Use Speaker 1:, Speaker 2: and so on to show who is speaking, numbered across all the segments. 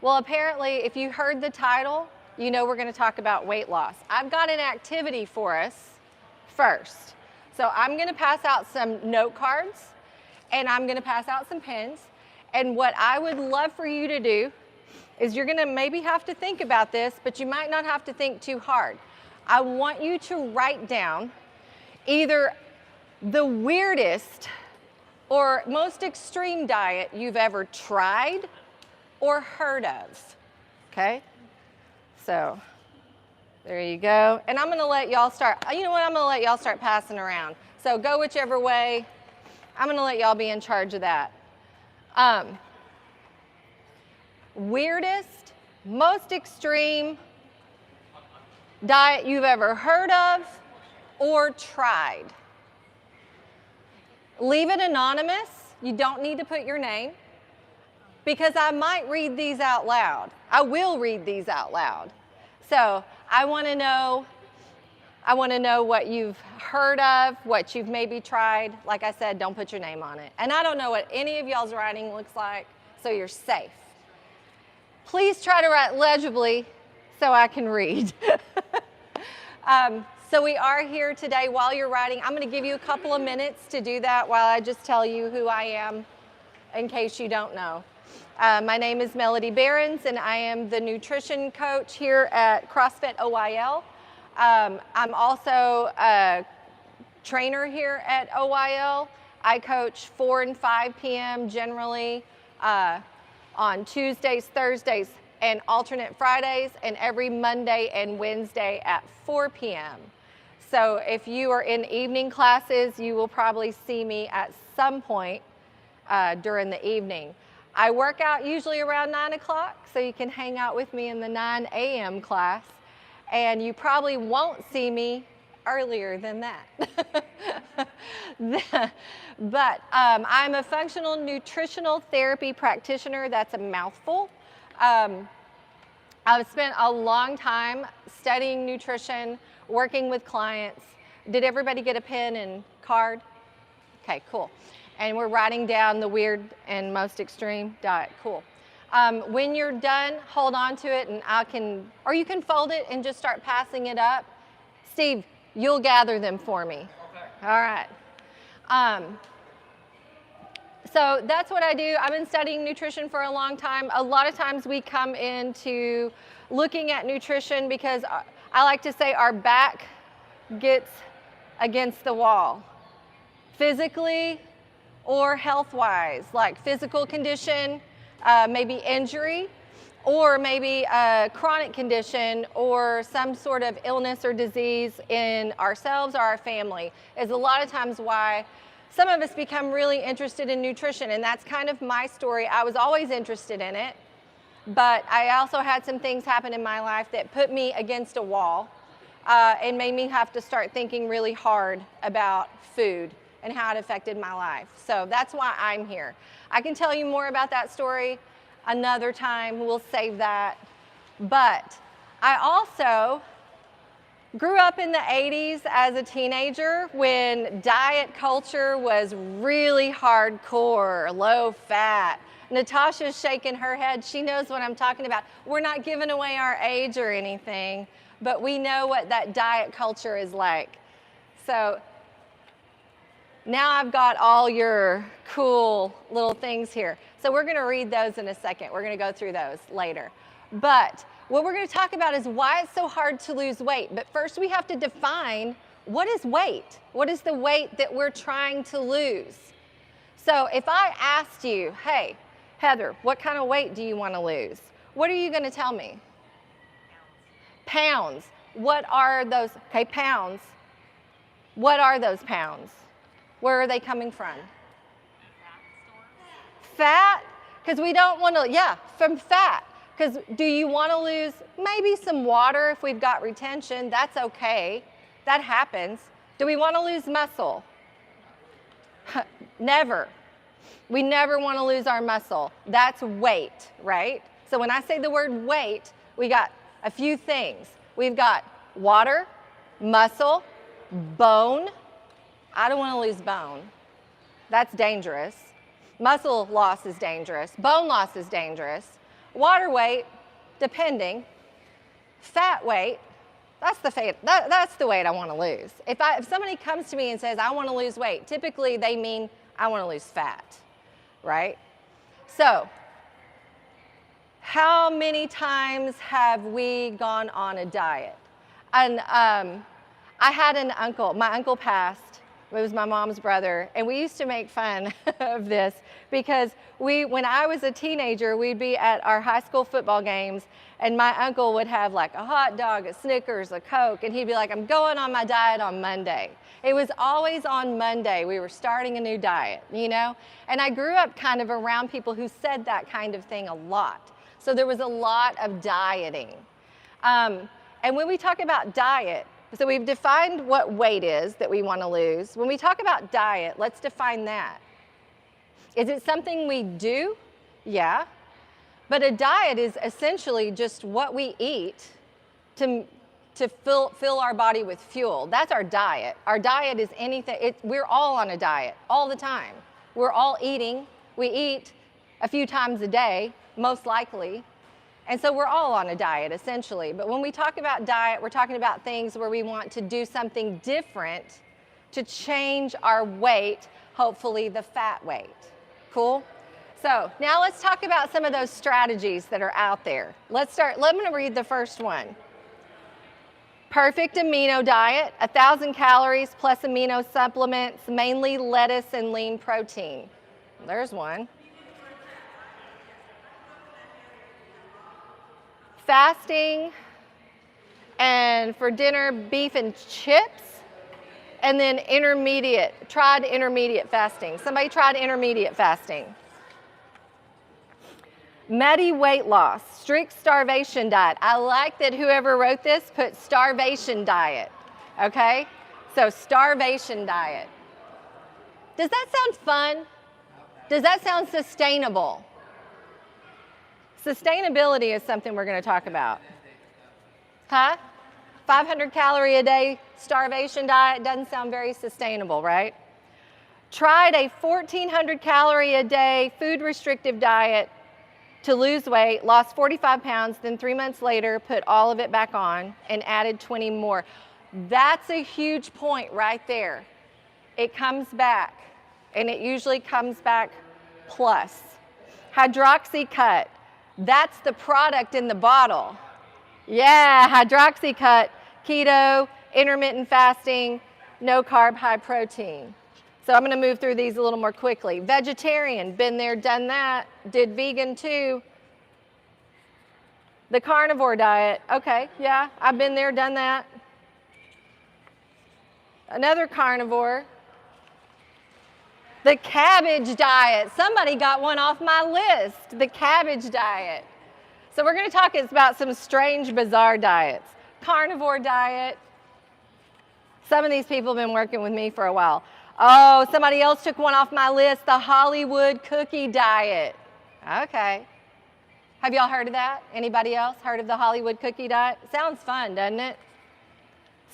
Speaker 1: Well, apparently, if you heard the title, you know we're going to talk about weight loss. I've got an activity for us first. So I'm going to pass out some note cards, and I'm going to pass out some pens. And what I would love for you to do is you're going to maybe have to think about this, but you might not have to think too hard. I want you to write down either the weirdest or most extreme diet you've ever tried or heard of, okay? So there you go. And I'm gonna let y'all start, you know what, I'm gonna let y'all start passing around. So go whichever way. I'm gonna let y'all be in charge of that. Weirdest, most extreme diet you've ever heard of or tried. Leave it anonymous. You don't need to put your name, because I might read these out loud. I will read these out loud. So I want to know what you've heard of, what you've maybe tried. Like I said, don't put your name on it. And I don't know what any of y'all's writing looks like, so you're safe. Please try to write legibly so I can read. So we are here today. While you're writing, I'm going to give you a couple of minutes to do that while I just tell you who I am in case you don't know. My name is Melody Barrons, and I am the nutrition coach here at CrossFit OYL. I'm also a trainer here at OYL. I coach 4 and 5 p.m. generally on Tuesdays, Thursdays, and alternate Fridays, and every Monday and Wednesday at 4 p.m. So if you are in evening classes, you will probably see me at some point during the evening. I work out usually around 9 o'clock, so you can hang out with me in the 9 a.m. class, and you probably won't see me earlier than that. But I'm a functional nutritional therapy practitioner. That's a mouthful. I've spent a long time studying nutrition, working with clients. Did everybody get a pen and card? Okay, cool. And we're writing down the weird and most extreme diet. Cool. When you're done, hold on to it, and or you can fold it and just start passing it up. Steve, you'll gather them for me. Okay. All right. So that's what I do. I've been studying nutrition for a long time. A lot of times we come into looking at nutrition because I like to say our back gets against the wall, physically or health-wise, like physical condition, maybe injury, or maybe a chronic condition or some sort of illness or disease in ourselves or our family is a lot of times why some of us become really interested in nutrition, and that's kind of my story. I was always interested in it, but I also had some things happen in my life that put me against a wall and made me have to start thinking really hard about food and how it affected my life. So that's why I'm here. I can tell you more about that story another time. We'll save that. But I also grew up in the 80s as a teenager when diet culture was really hardcore, low fat. Natasha's shaking her head. She knows what I'm talking about. We're not giving away our age or anything, but we know what that diet culture is like. So now I've got all your cool little things here. So we're going to read those in a second. We're going to go through those later. But what we're going to talk about is why it's so hard to lose weight. But first we have to define what is weight? What is the weight that we're trying to lose? So if I asked you, hey, Heather, what kind of weight do you want to lose? What are you going to tell me? Pounds. What are those? Okay, pounds. What are those pounds? Where are they coming from? Fat? Because we don't want to, yeah, from fat. Because do you want to lose maybe some water if we've got retention? That's okay. That happens. Do we want to lose muscle? Never. We never want to lose our muscle. That's weight, right? So when I say the word weight, we got a few things. We've got water, muscle, bone. I don't want to lose bone. That's dangerous. Muscle loss is dangerous. Bone loss is dangerous. Water weight, depending. Fat weight, that's the weight I want to lose. If somebody comes to me and says, I want to lose weight, typically they mean I want to lose fat, right? So, how many times have we gone on a diet? And I had an uncle, my uncle passed, it was my mom's brother, and we used to make fun of this because when I was a teenager, we'd be at our high school football games, and my uncle would have like a hot dog, a Snickers, a Coke, and he'd be like, I'm going on my diet on Monday. It was always on Monday. We were starting a new diet, you know? And I grew up kind of around people who said that kind of thing a lot. So there was a lot of dieting. And when we talk about diet, so we've defined what weight is that we want to lose. When we talk about diet, let's define that. Is it something we do? Yeah. But a diet is essentially just what we eat to fill our body with fuel. That's our diet. Our diet is anything. We're all on a diet all the time. We're all eating. We eat a few times a day, most likely. And so we're all on a diet, essentially. But when we talk about diet, we're talking about things where we want to do something different to change our weight, hopefully the fat weight. Cool? So now let's talk about some of those strategies that are out there. Let's start. Let me read the first one. Perfect amino diet, 1,000 calories plus amino supplements, mainly lettuce and lean protein. There's one. Fasting, and for dinner, beef and chips, and then tried intermediate fasting. Somebody tried intermediate fasting. Medi weight loss, strict starvation diet. I like that whoever wrote this put starvation diet, okay? So starvation diet. Does that sound fun? Does that sound sustainable? Sustainability is something we're going to talk about. Huh? 500 calorie a day starvation diet doesn't sound very sustainable, right? Tried a 1,400 calorie a day food restrictive diet to lose weight, lost 45 pounds, then 3 months later put all of it back on and added 20 more. That's a huge point right there. It comes back, and it usually comes back plus. Hydroxycut. That's the product in the bottle. Yeah, hydroxycut, keto, intermittent fasting, no carb, high protein. So I'm going to move through these a little more quickly. Vegetarian, been there, done that. Did vegan too. The carnivore diet, okay, yeah, I've been there, done that. Another carnivore. The cabbage diet. Somebody got one off my list. The cabbage diet. So we're going to talk about some strange, bizarre diets. Carnivore diet. Some of these people have been working with me for a while. Oh, somebody else took one off my list. The Hollywood cookie diet. Okay. Have y'all heard of that? Anybody else heard of the Hollywood cookie diet? Sounds fun, doesn't it?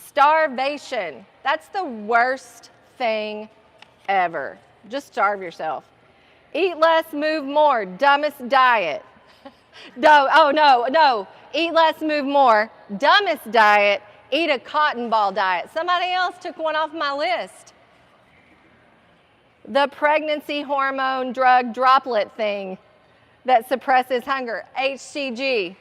Speaker 1: Starvation. That's the worst thing ever. Just starve yourself. Eat less, move more. Dumbest diet. No. Eat less, move more. Dumbest diet. Eat a cotton ball diet. Somebody else took one off my list. The pregnancy hormone drug droplet thing that suppresses hunger. HCG.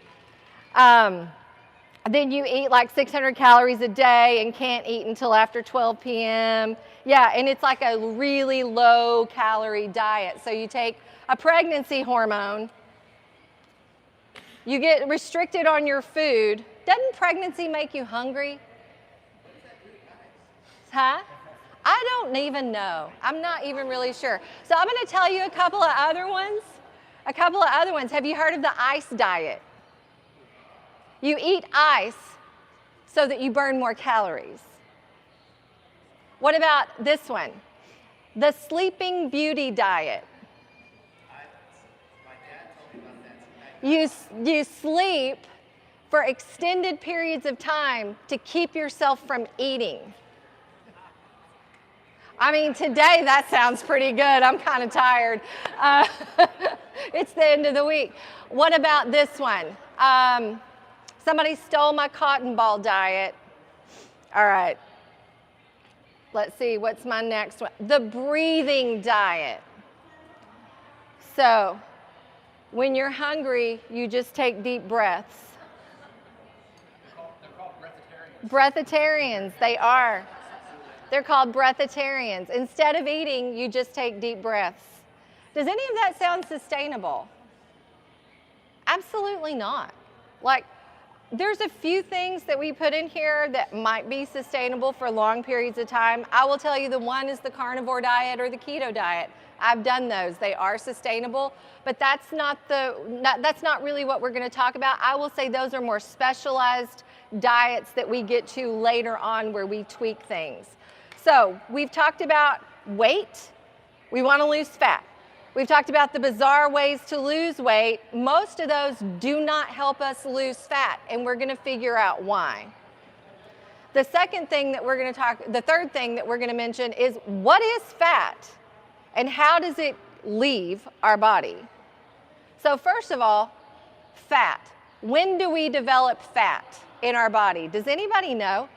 Speaker 1: Then you eat like 600 calories a day and can't eat until after 12 p.m. Yeah, and it's like a really low calorie diet. So you take a pregnancy hormone, you get restricted on your food. Doesn't pregnancy make you hungry? Huh? I don't even know. I'm not even really sure. So I'm going to tell you a couple of other ones. Have you heard of the ice diet? You eat ice so that you burn more calories. What about this one? The Sleeping Beauty diet. You sleep for extended periods of time to keep yourself from eating. I mean, today that sounds pretty good. I'm kind of tired. It's the end of the week. What about this one? Somebody stole my cotton ball diet. All right. Let's see, what's my next one? The breathing diet. So, when you're hungry, you just take deep breaths.
Speaker 2: They're called breatharians.
Speaker 1: Breatharians, they are. They're called breatharians. Instead of eating, you just take deep breaths. Does any of that sound sustainable? Absolutely not. Like, there's a few things that we put in here that might be sustainable for long periods of time. I will tell you the one is the carnivore diet or the keto diet. I've done those. They are sustainable, but that's not really what we're going to talk about. I will say those are more specialized diets that we get to later on where we tweak things. So we've talked about weight. We want to lose fat. We've talked about the bizarre ways to lose weight. Most of those do not help us lose fat, and we're going to figure out why. The third thing that we're going to mention is what is fat and how does it leave our body? So first of all, fat. When do we develop fat in our body? Does anybody know?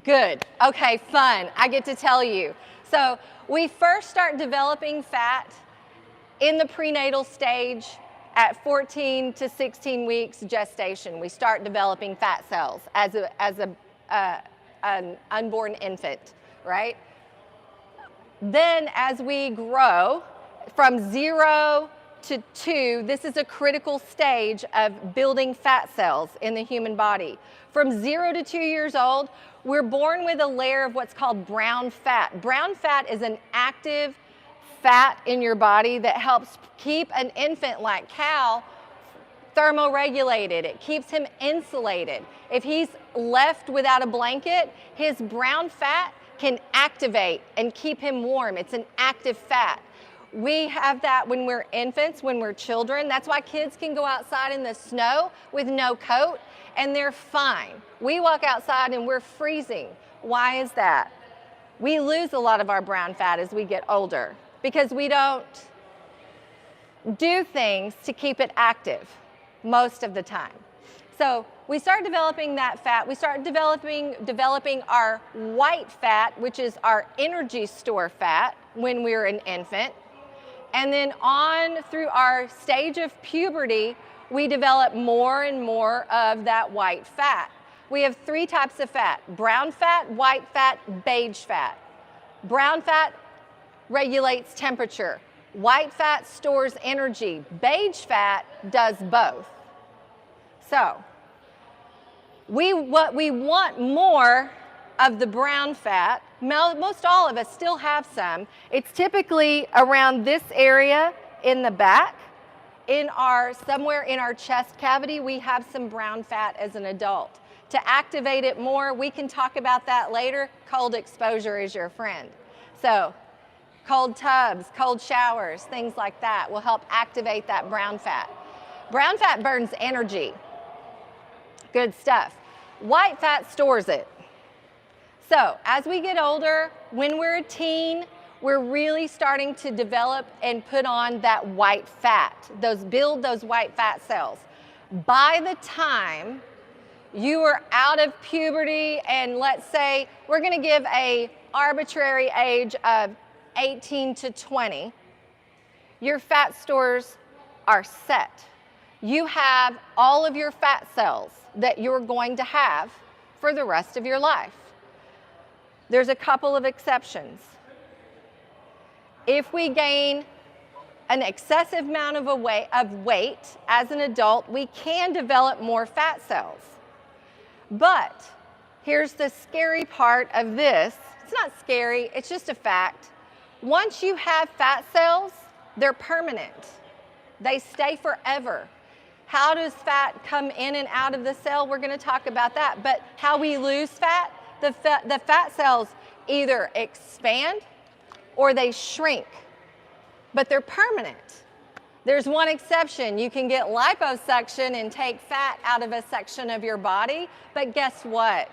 Speaker 1: Good. Okay, fun. I get to tell you. So we first start developing fat in the prenatal stage at 14 to 16 weeks gestation. We start developing fat cells as an unborn infant, right? Then as we grow from 0 to 2, this is a critical stage of building fat cells in the human body. From 0 to 2 years old, we're born with a layer of what's called brown fat. Brown fat is an active fat in your body that helps keep an infant like Cal thermoregulated. It keeps him insulated. If he's left without a blanket, his brown fat can activate and keep him warm. It's an active fat. We have that when we're infants, when we're children. That's why kids can go outside in the snow with no coat and they're fine. We walk outside and we're freezing. Why is that? We lose a lot of our brown fat as we get older because we don't do things to keep it active most of the time. So we start developing that fat. We start developing our white fat, which is our energy store fat when we're an infant. And then on through our stage of puberty, we develop more and more of that white fat. We have 3 types of fat: brown fat, white fat, beige fat. Brown fat regulates temperature. White fat stores energy. Beige fat does both. So we want more of the brown fat. Most all of us still have some. It's typically around this area in the back. Somewhere in our chest cavity, we have some brown fat as an adult. To activate it more, we can talk about that later. Cold exposure is your friend. So cold tubs, cold showers, things like that will help activate that brown fat. Brown fat burns energy. Good stuff. White fat stores it. So as we get older, when we're a teen, we're really starting to develop and put on that white fat, build those white fat cells. By the time you are out of puberty, and let's say we're going to give an arbitrary age of 18 to 20, your fat stores are set. You have all of your fat cells that you're going to have for the rest of your life. There's a couple of exceptions. If we gain an excessive amount of weight as an adult, we can develop more fat cells. But here's the scary part of this. It's not scary, it's just a fact. Once you have fat cells, they're permanent. They stay forever. How does fat come in and out of the cell? We're going to talk about that. But how we lose fat, the fat cells either expand or they shrink, but they're permanent. There's one exception. You can get liposuction and take fat out of a section of your body, but guess what?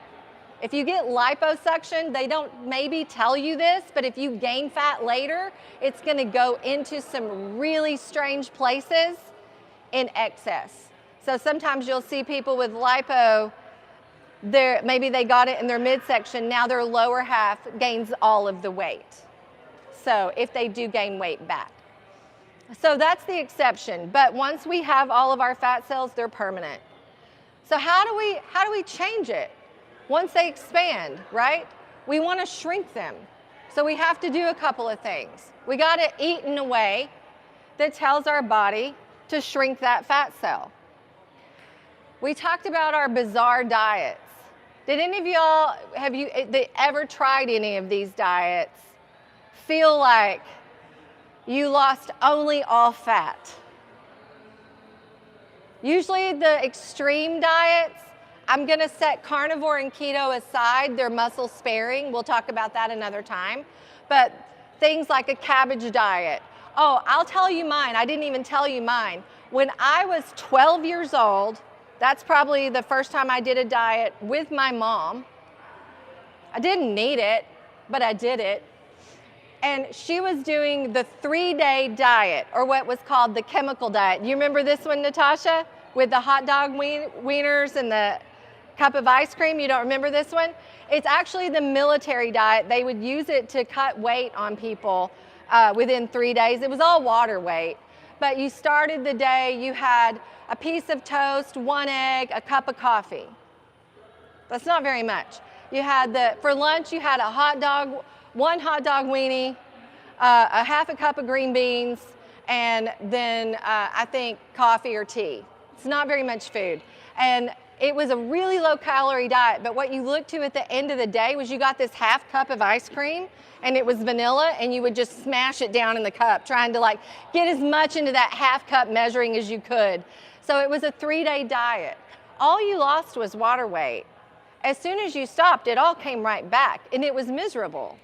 Speaker 1: If you get liposuction, they don't maybe tell you this, but if you gain fat later, it's gonna go into some really strange places in excess. So sometimes you'll see people with lipo, maybe they got it in their midsection, now their lower half gains all of the weight. So if they do gain weight back. So that's the exception, but once we have all of our fat cells, they're permanent. So how do we change it? Once they expand, right? We want to shrink them. So we have to do a couple of things. We got to eat in a way that tells our body to shrink that fat cell. We talked about our bizarre diets. Did any of y'all, have you ever tried any of these diets? Feel like you lost only all fat? Usually the extreme diets, I'm gonna set carnivore and keto aside, they're muscle sparing. We'll talk about that another time. But things like a cabbage diet. Oh, I'll tell you mine, I didn't even tell you mine. When I was 12 years old, that's probably the first time I did a diet with my mom. I didn't need it, but I did it. And she was doing the 3-day diet, or what was called the chemical diet. You remember this one, Natasha? With the hot dog wieners and the cup of ice cream? You don't remember this one? It's actually the military diet. They would use it to cut weight on people within 3 days. It was all water weight. But you started the day, you had a piece of toast, 1 egg, a cup of coffee. That's not very much. You had for lunch, you had a hot dog, 1 hot dog weenie, a half a cup of green beans, and then I think coffee or tea. It's not very much food. And it was a really low calorie diet, but what you looked to at the end of the day was you got this half cup of ice cream, and it was vanilla, and you would just smash it down in the cup, trying to like get as much into that half cup measuring as you could. So it was a 3-day diet. All you lost was water weight. As soon as you stopped, it all came right back, and it was miserable.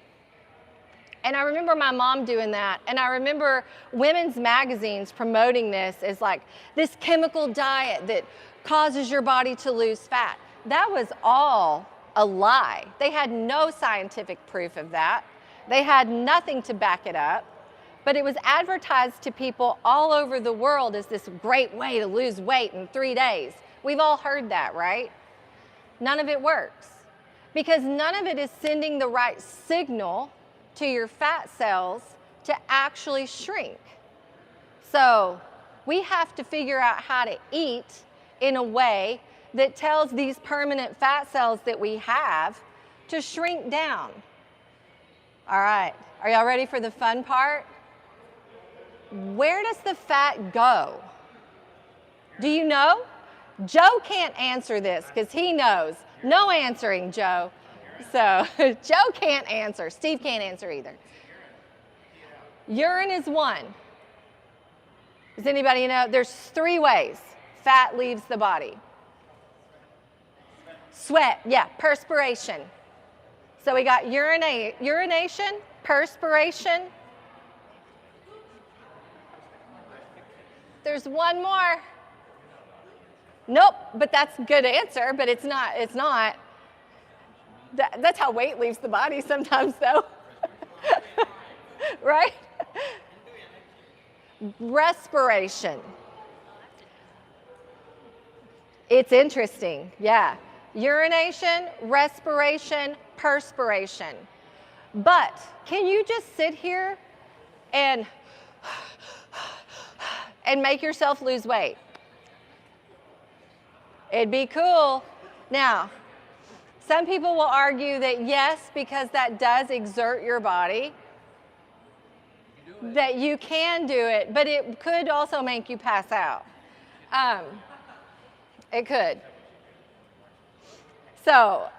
Speaker 1: And I remember my mom doing that, and I remember women's magazines promoting this as like this chemical diet that causes your body to lose fat. That was all a lie. They had no scientific proof of that. They had nothing to back it up, but it was advertised to people all over the world as this great way to lose weight in 3 days. We've all heard that, right? None of it works because none of it is sending the right signal to your fat cells to actually shrink. So we have to figure out how to eat in a way that tells these permanent fat cells that we have to shrink down. All right, are y'all ready for the fun part? Where does the fat go? Do you know? Joe can't answer this because he knows. No answering, Joe. So Joe can't answer. Steve can't answer either. Urine is one. Does anybody know? There's 3 ways fat leaves the body. Sweat, yeah, perspiration. So we got urination, perspiration. There's one more. Nope, but that's a good answer, but it's not. That's how weight leaves the body sometimes, though. Right? Respiration. It's interesting, yeah. Urination, respiration, perspiration. But can you just sit here and make yourself lose weight? It'd be cool. Now, some people will argue that yes, because that does exert your body, that you can do it, but it could also make you pass out. It could. So,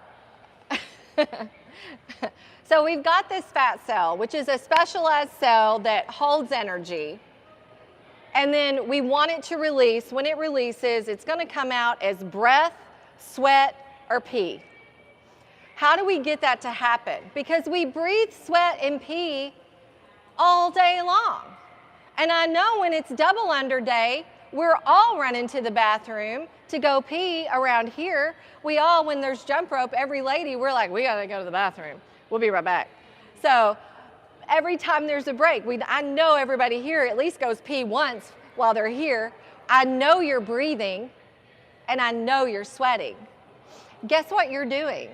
Speaker 1: so we've got this fat cell, which is a specialized cell that holds energy. And then we want it to release. When it releases, it's going to come out as breath, sweat, or pee. How do we get that to happen? Because we breathe sweat and pee all day long. And I know when it's double under day, we're all running to the bathroom to go pee around here. We all, when there's jump rope, every lady, we're like, we gotta go to the bathroom. We'll be right back. So every time there's a break, I know everybody here at least goes pee once while they're here. I know you're breathing and I know you're sweating. Guess what you're doing?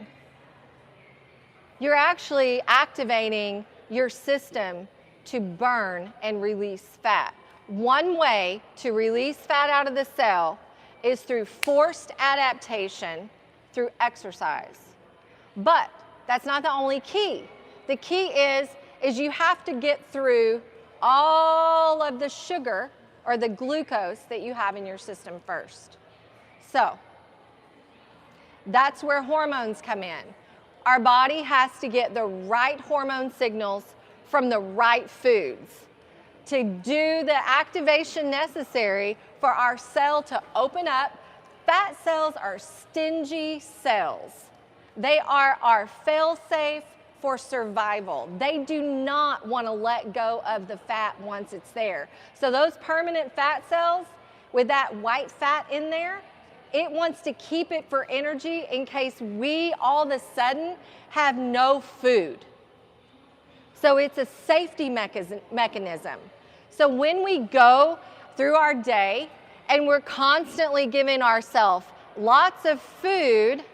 Speaker 1: You're actually activating your system to burn and release fat. One way to release fat out of the cell is through forced adaptation through exercise. But that's not the only key. The key is you have to get through all of the sugar or the glucose that you have in your system first. So that's where hormones come in. Our body has to get the right hormone signals from the right foods to do the activation necessary for our cell to open up. Fat cells are stingy cells. They are our fail-safe for survival. They do not want to let go of the fat once it's there. So those permanent fat cells with that white fat in there, it wants to keep it for energy in case we all of a sudden have no food. So it's a safety mechanism. So when we go through our day and we're constantly giving ourselves lots of food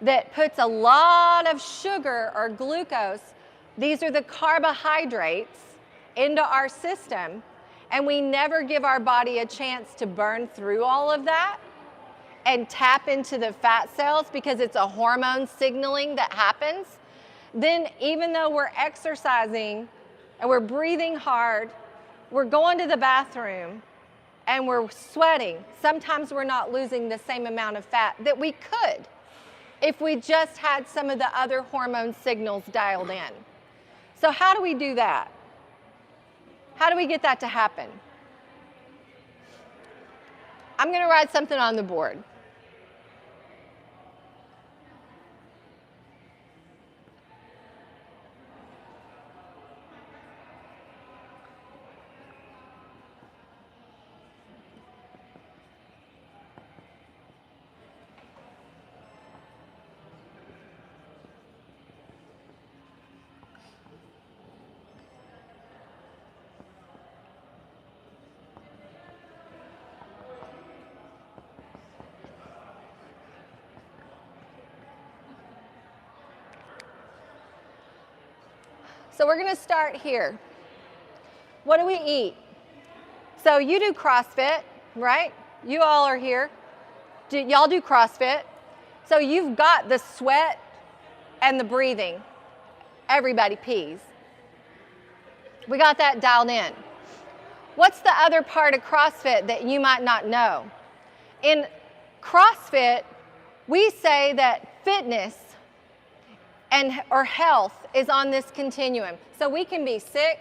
Speaker 1: that puts a lot of sugar or glucose, these are the carbohydrates, into our system, and we never give our body a chance to burn through all of that and tap into the fat cells because it's a hormone signaling that happens, then even though we're exercising and we're breathing hard, we're going to the bathroom and we're sweating, sometimes we're not losing the same amount of fat that we could if we just had some of the other hormone signals dialed in. So how do we do that? How do we get that to happen? I'm going to write something on the board. So we're going to start here. What do we eat? So you do CrossFit, right? You all are here. Y'all do CrossFit. So you've got the sweat and the breathing. Everybody pees. We got that dialed in. What's the other part of CrossFit that you might not know? In CrossFit, we say that fitness or health is on this continuum. So we can be sick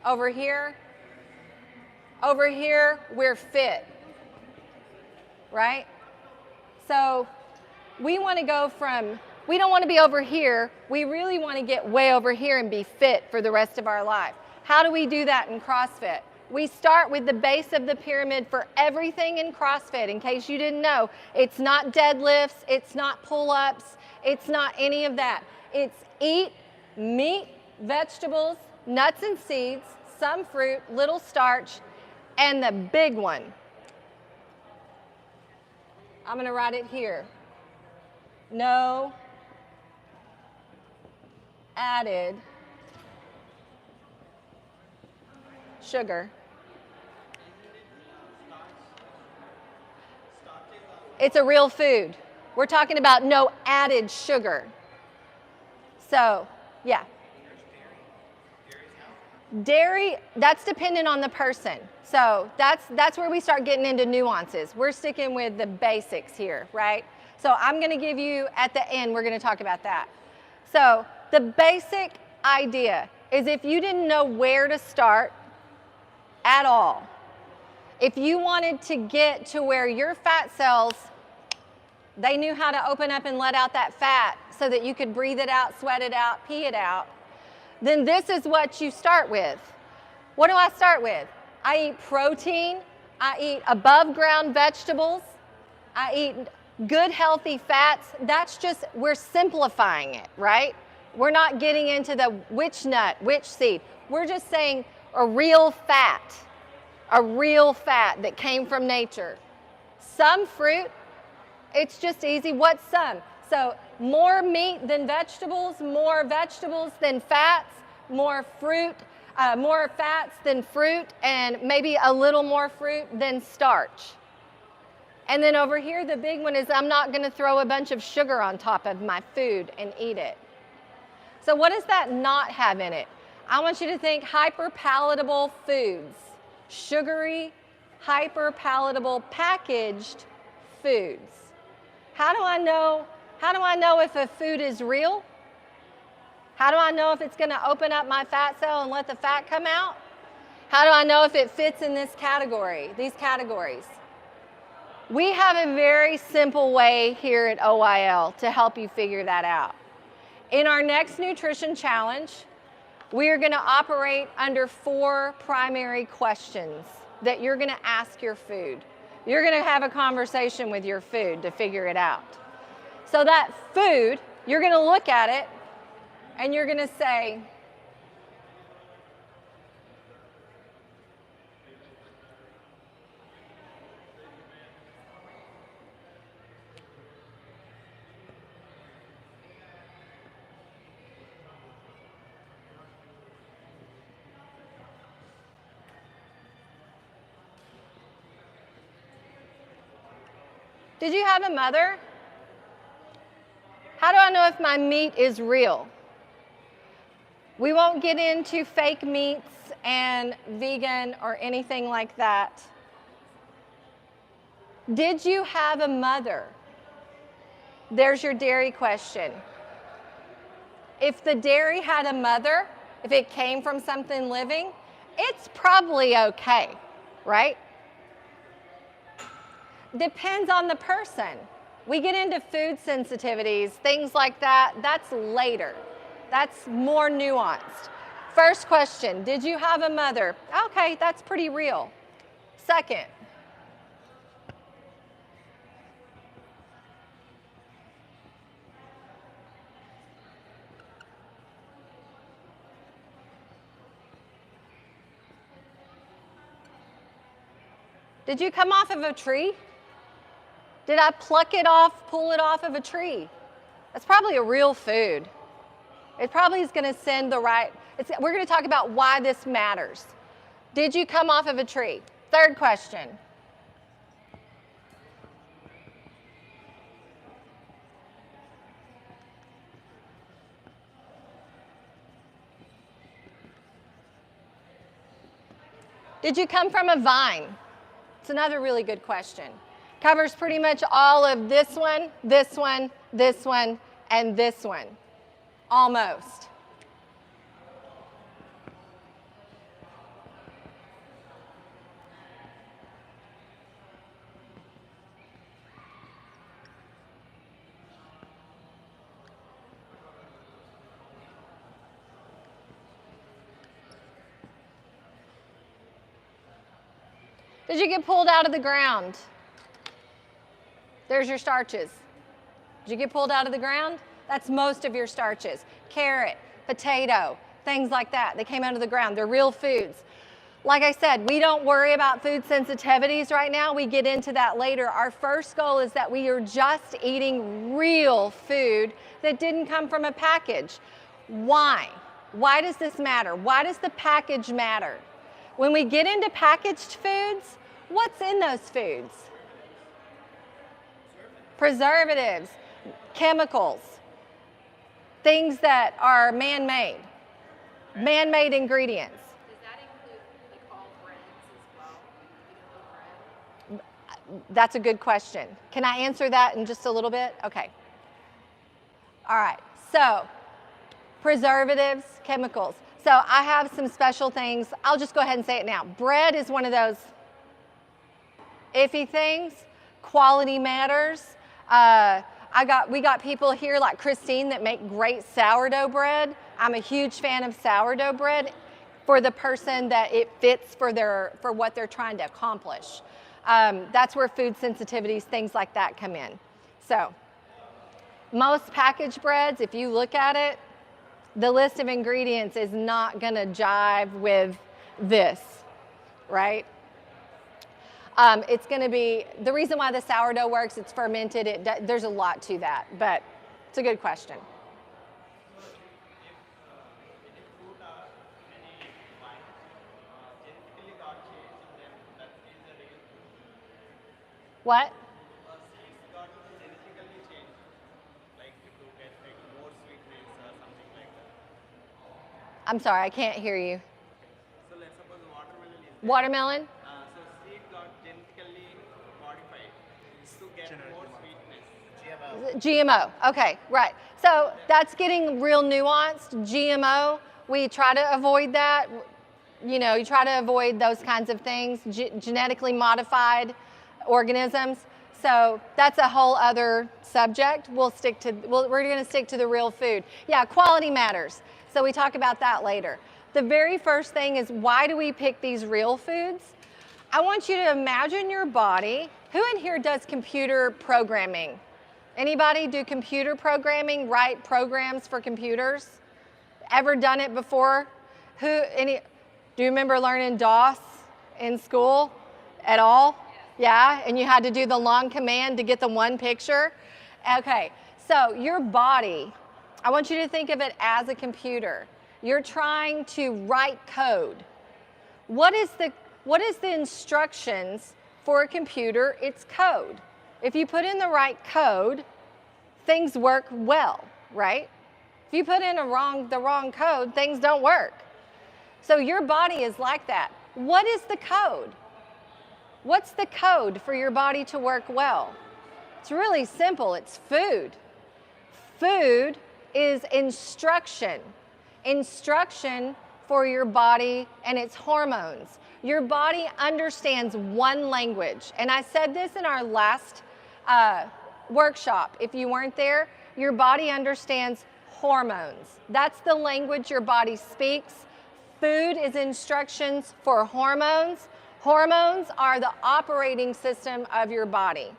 Speaker 1: over here. Over here, we're fit, right? So we want to go from, we don't want to be over here. We really want to get way over here and be fit for the rest of our life. How do we do that in CrossFit? We start with the base of the pyramid for everything in CrossFit. In case you didn't know, it's not deadlifts, it's not pull-ups, it's not any of that. It's eat meat, vegetables, nuts and seeds, some fruit, little starch, and the big one. I'm going to write it here. No added sugar. It's a real food. We're talking about no added sugar. So, yeah. Dairy, that's dependent on the person. So that's where we start getting into nuances. We're sticking with the basics here, right? So I'm going to give you, at the end, we're going to talk about that. So the basic idea is if you didn't know where to start at all, if you wanted to get to where your fat cells, they knew how to open up and let out that fat so that you could breathe it out, sweat it out, pee it out, then this is what you start with. What do I start with? I eat protein, I eat above ground vegetables. I eat good healthy fats. That's just, we're simplifying it, right? We're not getting into the which nut, which seed. We're just saying a real fat that came from nature. Some fruit, it's just easy. What's some? So more meat than vegetables, more vegetables than fats, more fruit, more fats than fruit, and maybe a little more fruit than starch. And then over here, the big one is I'm not going to throw a bunch of sugar on top of my food and eat it. So what does that not have in it? I want you to think hyper-palatable foods, sugary, hyper-palatable packaged foods. How do I know if a food is real? How do I know if it's going to open up my fat cell and let the fat come out? How do I know if it fits in this category, these categories? We have a very simple way here at OYL to help you figure that out. In our next nutrition challenge, we are going to operate under 4 primary questions that you're going to ask your food. You're going to have a conversation with your food to figure it out. So that food, you're going to look at it and you're going to say, did you have a mother? How do I know if my meat is real? We won't get into fake meats and vegan or anything like that. Did you have a mother? There's your dairy question. If the dairy had a mother, if it came from something living, it's probably okay, right? Depends on the person. We get into food sensitivities, things like that. That's later. That's more nuanced. First question, did you have a mother? Okay, that's pretty real. Second, did you come off of a tree? Did I pluck it off, pull it off of a tree? That's probably a real food. It probably is going to send the right, we're going to talk about why this matters. Did you come off of a tree? Third question. Did you come from a vine? It's another really good question. Covers pretty much all of this one, this one, this one, and this one. Almost. Did you get pulled out of the ground? There's your starches. Did you get pulled out of the ground? That's most of your starches. Carrot, potato, things like that. They came out of the ground. They're real foods. Like I said, we don't worry about food sensitivities right now. We get into that later. Our first goal is that we are just eating real food that didn't come from a package. Why? Why does this matter? Why does the package matter? When we get into packaged foods, what's in those foods? Preservatives, chemicals, things that are man-made, man-made ingredients.
Speaker 2: Does that include like all breads as well? Bread?
Speaker 1: That's a good question. Can I answer that in just a little bit? Okay. All right, so preservatives, chemicals. So I have some special things. I'll just go ahead and say it now. Bread is one of those iffy things. Quality matters. We got people here like Christine that make great sourdough bread. I'm a huge fan of sourdough bread. for the person that it fits for what they're trying to accomplish. That's where food sensitivities, things like that come in. So most packaged breads, if you look at it, the list of ingredients is not going to jive with this, right? It's going to be, the reason why the sourdough works, it's fermented, there's a lot to that, but it's a good question. What?
Speaker 3: Seeds got genetically changed, like to get like more sweetness or something like that.
Speaker 1: I'm sorry, I can't hear you.
Speaker 3: So let's suppose watermelon is there.
Speaker 1: Watermelon?
Speaker 3: So seed got genetically modified to get more sweetness.
Speaker 1: GMO. Okay, right. So that's getting real nuanced. GMO, we try to avoid that. You know, you try to avoid those kinds of things, genetically modified organisms. So that's a whole other subject. We're going to stick to the real food. Yeah, quality matters. So we talk about that later. The very first thing is, why do we pick these real foods? I want you to imagine your body. Who in here does computer programming? Anybody do computer programming, write programs for computers? Ever done it before? Do you remember learning DOS in school at all? Yeah, and you had to do the long command to get the one picture? Okay, so your body, I want you to think of it as a computer. You're trying to write code. What is the instructions for a computer? It's code. If you put in the right code, things work well, right? If you put in the wrong code, things don't work. So your body is like that. What is the code? What's the code for your body to work well? It's really simple. It's food. Food is instruction. Instruction for your body and its hormones. Your body understands one language. And I said this in our last workshop. If you weren't there, your body understands hormones. That's the language your body speaks. Food is instructions for hormones. Hormones are the operating system of your body.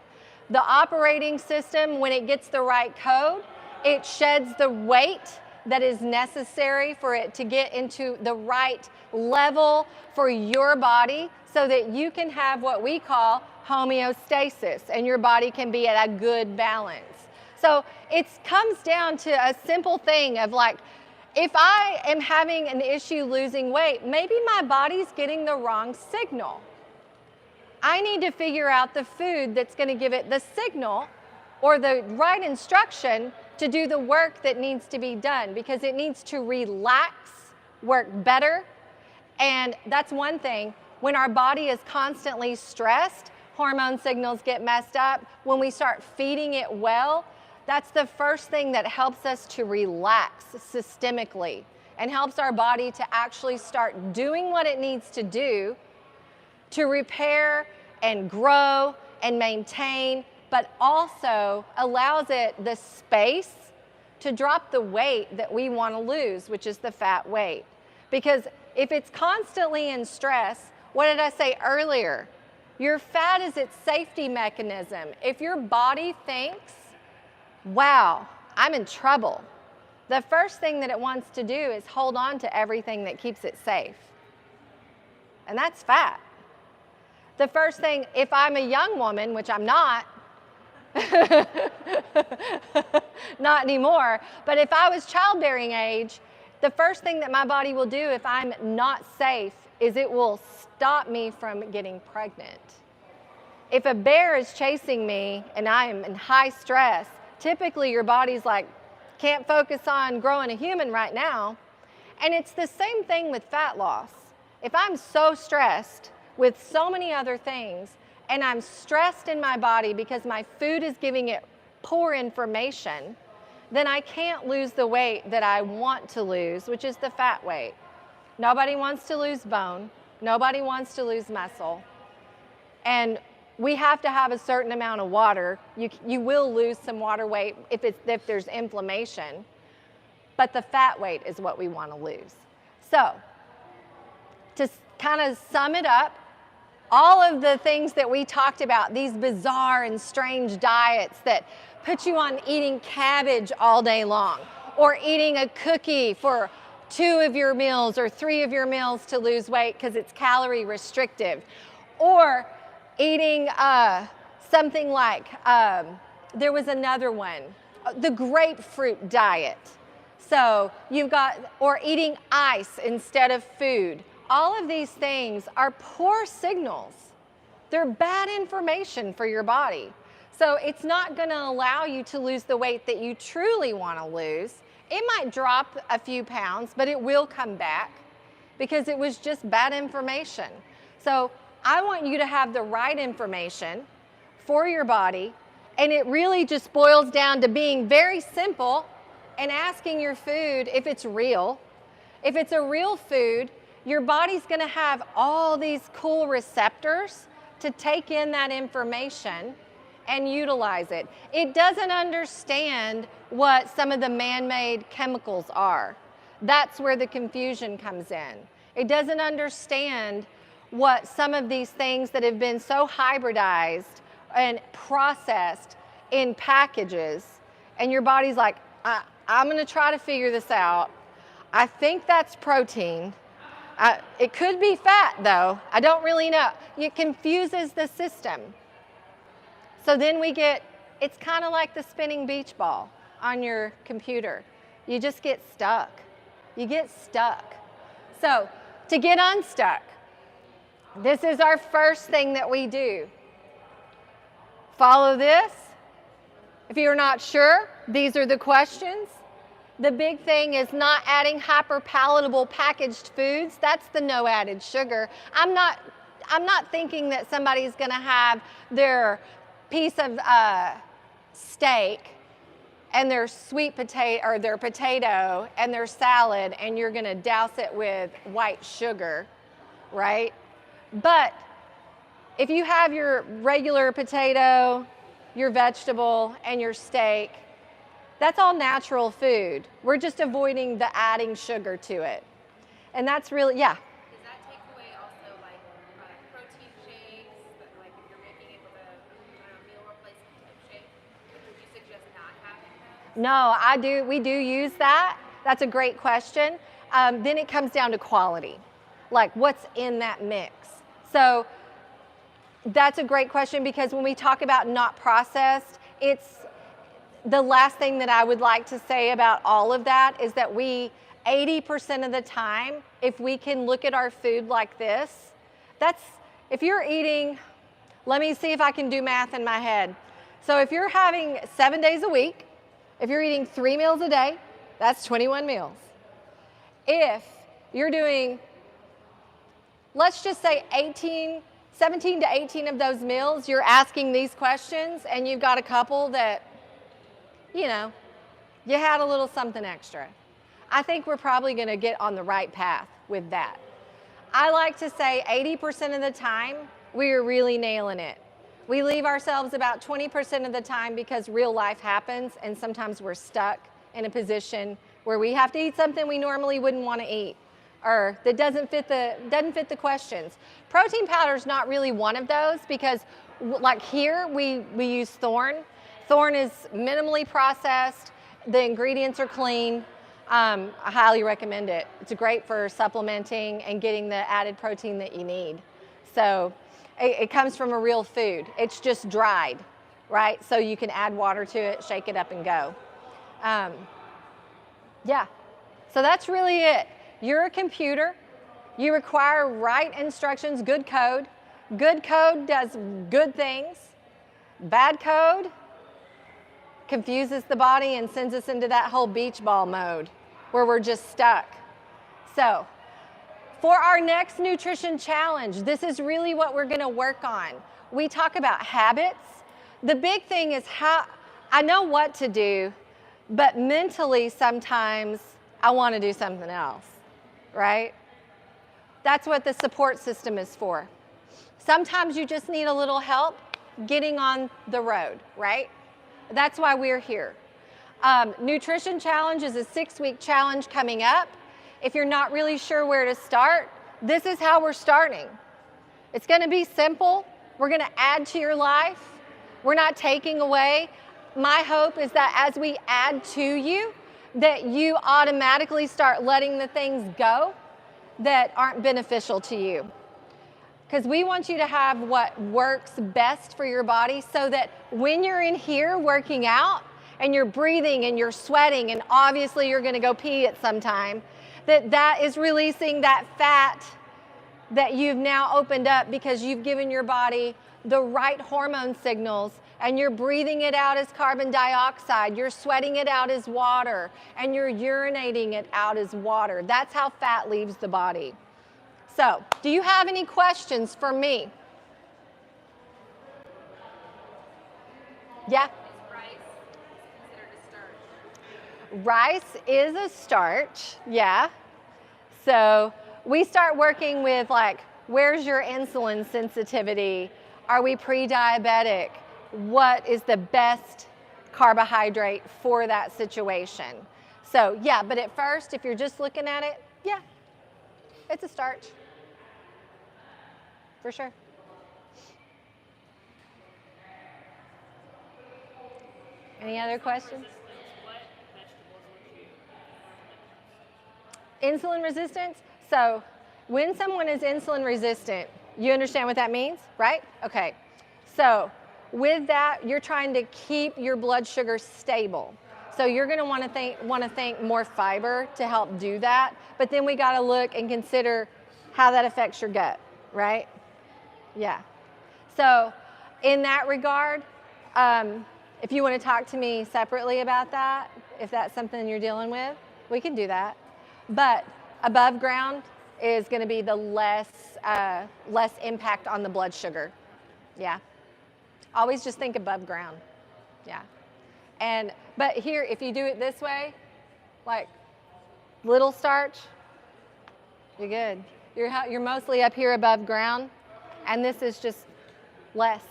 Speaker 1: The operating system, when it gets the right code, it sheds the weight that is necessary for it to get into the right level for your body so that you can have what we call homeostasis and your body can be at a good balance. So it comes down to a simple thing of like, if I am having an issue losing weight, maybe my body's getting the wrong signal. I need to figure out the food that's going to give it the signal or the right instruction to do the work that needs to be done, because it needs to relax, work better. And that's one thing. When our body is constantly stressed, hormone signals get messed up. When we start feeding it well, that's the first thing that helps us to relax systemically and helps our body to actually start doing what it needs to do to repair and grow and maintain, but also allows it the space to drop the weight that we want to lose, which is the fat weight. Because if it's constantly in stress, what did I say earlier? Your fat is its safety mechanism. If your body thinks, wow, I'm in trouble, the first thing that it wants to do is hold on to everything that keeps it safe. And that's fat. The first thing, if I'm a young woman, which I'm not, not anymore, but if I was childbearing age, the first thing that my body will do if I'm not safe is it will stop me from getting pregnant. If a bear is chasing me and I am in high stress, typically your body's like, can't focus on growing a human right now. And it's the same thing with fat loss. If I'm so stressed with so many other things and I'm stressed in my body because my food is giving it poor information, then I can't lose the weight that I want to lose, which is the fat weight. Nobody wants to lose bone. Nobody wants to lose muscle. And we have to have a certain amount of water. You will lose some water weight if there's inflammation, but the fat weight is what we want to lose. So to kind of sum it up, all of the things that we talked about, these bizarre and strange diets that put you on eating cabbage all day long, or eating a cookie for 2 of your meals or 3 of your meals to lose weight because it's calorie restrictive, or eating something like, there was another one, the grapefruit diet. So you've got, or eating ice instead of food. All of these things are poor signals. They're bad information for your body. So it's not going to allow you to lose the weight that you truly want to lose. It might drop a few pounds, but it will come back because it was just bad information. So I want you to have the right information for your body, and it really just boils down to being very simple and asking your food if it's real. If it's a real food, your body's going to have all these cool receptors to take in that information and utilize it. It doesn't understand what some of the man-made chemicals are. That's where the confusion comes in. It doesn't understand what some of these things that have been so hybridized and processed in packages, and your body's like, I'm going to try to figure this out. I think that's protein. It could be fat, though. I don't really know. It confuses the system. So then we get, it's kind of like the spinning beach ball on your computer. You just get stuck. You get stuck. So to get unstuck, this is our first thing that we do. Follow this. If you're not sure, these are the questions. The big thing is not adding hyper-palatable packaged foods. That's the no added sugar. I'm not thinking that somebody's going to have their piece of steak and their sweet potato, or their potato and their salad, and you're going to douse it with white sugar, right? But if you have your regular potato, your vegetable, and your steak, that's all natural food. We're just avoiding the adding sugar to it. And that's really, yeah.
Speaker 2: Does that take away also like protein shakes, like if you're making it with a meal replacement type shake? Would you suggest not having that?
Speaker 1: No, we do use that. That's a great question. Then it comes down to quality, like what's in that mix. So that's a great question, because when we talk about not processed, it's the last thing that I would like to say about all of that is that 80% of the time, if we can look at our food like this, if you're eating, let me see if I can do math in my head. So if you're having 7 days a week, if you're eating 3 meals a day, that's 21 meals. If you're doing, let's just say 17 to 18 of those meals, you're asking these questions, and you've got a couple that, you know, you had a little something extra. I think we're probably going to get on the right path with that. I like to say 80% of the time, we are really nailing it. We leave ourselves about 20% of the time because real life happens, and sometimes we're stuck in a position where we have to eat something we normally wouldn't want to eat, or that doesn't fit the questions. Protein powder is not really one of those, because like here we use Thorn. Thorn is minimally processed. The ingredients are clean. I highly recommend it. It's great for supplementing and getting the added protein that you need. So it comes from a real food. It's just dried, right? So you can add water to it, shake it up, and go. Yeah, so that's really it. You're a computer. You require right instructions, good code. Good code does good things. Bad code confuses the body and sends us into that whole beach ball mode where we're just stuck. So for our next nutrition challenge, this is really what we're going to work on. We talk about habits. The big thing is how I know what to do, but mentally sometimes I want to do something else, right? That's what the support system is for. Sometimes you just need a little help getting on the road, right? That's why we're here. Nutrition Challenge is a 6-week challenge coming up. If you're not really sure where to start, this is how we're starting. It's going to be simple. We're going to add to your life. We're not taking away. My hope is that as we add to you, that you automatically start letting the things go that aren't beneficial to you. Because we want you to have what works best for your body, so that when you're in here working out and you're breathing and you're sweating and obviously you're going to go pee at some time, that is releasing that fat that you've now opened up because you've given your body the right hormone signals, and you're breathing it out as carbon dioxide, you're sweating it out as water, and you're urinating it out as water. That's how fat leaves the body. So, do you have any questions for me? Yeah?
Speaker 2: Is rice considered a starch?
Speaker 1: Rice is a starch, yeah. So we start working with, like, where's your insulin sensitivity? Are we pre-diabetic? What is the best carbohydrate for that situation? So yeah, but at first, if you're just looking at it, yeah, it's a starch, for sure. Any other questions? Insulin resistance. So when someone is insulin resistant, you understand what that means, right? Okay. So with that, you're trying to keep your blood sugar stable. So you're going to want to think more fiber to help do that. But then we got to look and consider how that affects your gut, right? Yeah. So in that regard, if you want to talk to me separately about that, if that's something you're dealing with, we can do that. But above ground is going to be the less impact on the blood sugar. Yeah. Always just think above ground. Yeah. But here, if you do it this way, like little starch, you're good. You're mostly up here above ground, and this is just less.